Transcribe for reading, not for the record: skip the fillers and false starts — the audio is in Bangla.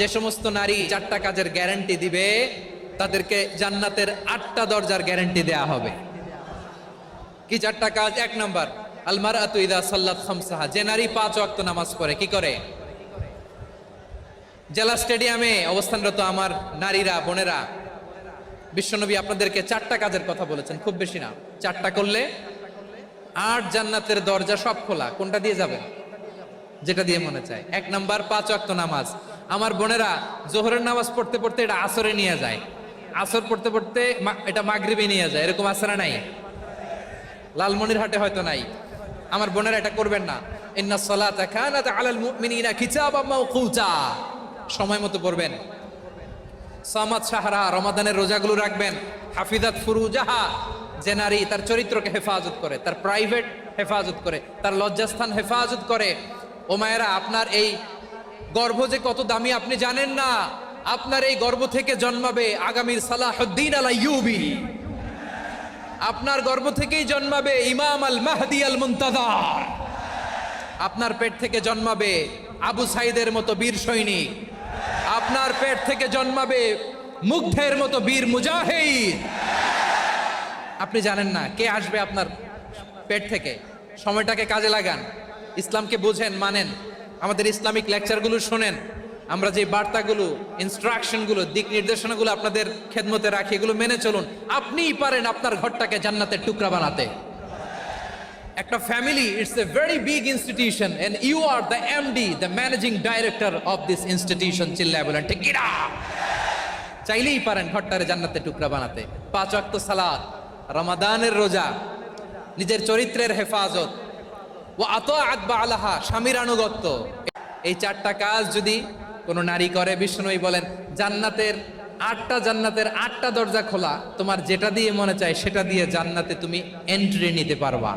যে সমস্ত নারী 4টা কাজের গ্যারান্টি দিবে তাদেরকে জান্নাতের 8টা দরজার গ্যারান্টি দেয়া হবে। কি 4টা কাজ? 1 নাম্বার, আল মারআতু ইযা সাল্লাত খামসাহা, যে নারী 5 ওয়াক্ত নামাজ পড়ে। কি করে? জেলা স্টেডিয়ামে অবস্থানরত আমার নারীরা, বোনেরা, বিশ্বনবী আপনাদেরকে 4টা কাজের কথা বলেছেন, খুব বেশি না। 4টা করলে 8 জান্নাতের দরজা সব খোলা। কোনটা দিয়ে যাবেন? যেটা দিয়ে মনে চায়। 1 নাম্বার 5 ওয়াক্ত নামাজ। আমার বোনেরা জোহরের নামাজ পড়তে পড়তে এটা আসরে নিয়ে যায়, আসর পড়তে পড়তে এটা মাগরিবে নিয়ে যায়। এরকম আসরা নাই? লালমনিরহাটে হয়তো নাই। আমার বোনেরা এটা করবেন না। ইন্নাস সালাতা কানাত আলাল মুমিনিনা কিতাবাম মাওকুতা, সময় মতো পড়বেন। সামাত শাহরা, রমাদানের রোজাগুলো রাখবেন। হাফিজাত ফুরুজাহা, যে নারী তার চরিত্রকে হেফাজত করে, তার প্রাইভেট হেফাজত করে, তার লজ্জাস্থান হেফাজত করে। ও মায়েরা, আপনার এই গর্ভ যে কত দামি আপনি জানেন না। আপনার এই গর্ভ থেকে জন্মাবে আগামীর সালাহুদ্দিন আল আইয়ুবী। আপনার গর্ভ থেকেই জন্মাবে ইমাম আল মাহদি আল মুনতাজার। আপনার পেট থেকে জন্মাবে আবু সাইদের মতো বীর সৈনিক। আপনার পেট থেকে জন্মাবে মুগ্ধের মতো বীর মুজাহিদ। আপনি জানেন না কে আসবে আপনার পেট থেকে। সময়টাকে কাজে লাগান, ইসলামকে বুঝেন, মানেন, আমাদের ইসলামিক লেকচারগুলো শোনেন। আমরা যে বার্তাগুলো, ইনস্ট্রাকশনগুলো, দিক নির্দেশনাগুলো আপনাদের খেদমতে রাখি, এগুলো মেনে চলুন। আপনিই পারেন আপনার ঘরটাকে জান্নাতের টুকরা বানাতে। একটা family, it's a very big institution and you are the MD, the managing director of this institution. চিল্লায় বলেন ঠিক কিনা? চাইলেই পারেন ঘরটারে জান্নাতের টুকরা বানাতে। 5 ওয়াক্ত সালাত, রমাদানের রোজা, নিজের চরিত্রের হেফাজত, ও আতাআত বালাহা, স্বামীর আনুগত্য। এই 4টা কাজ যদি কোনো নারী করে, বিষ্ণুই বলেন জান্নাতের 8টা দরজা খোলা। তোমার যেটা দিয়ে মনে চায় সেটা দিয়ে জান্নাতে তুমি এন্ট্রি নিতে পারবা।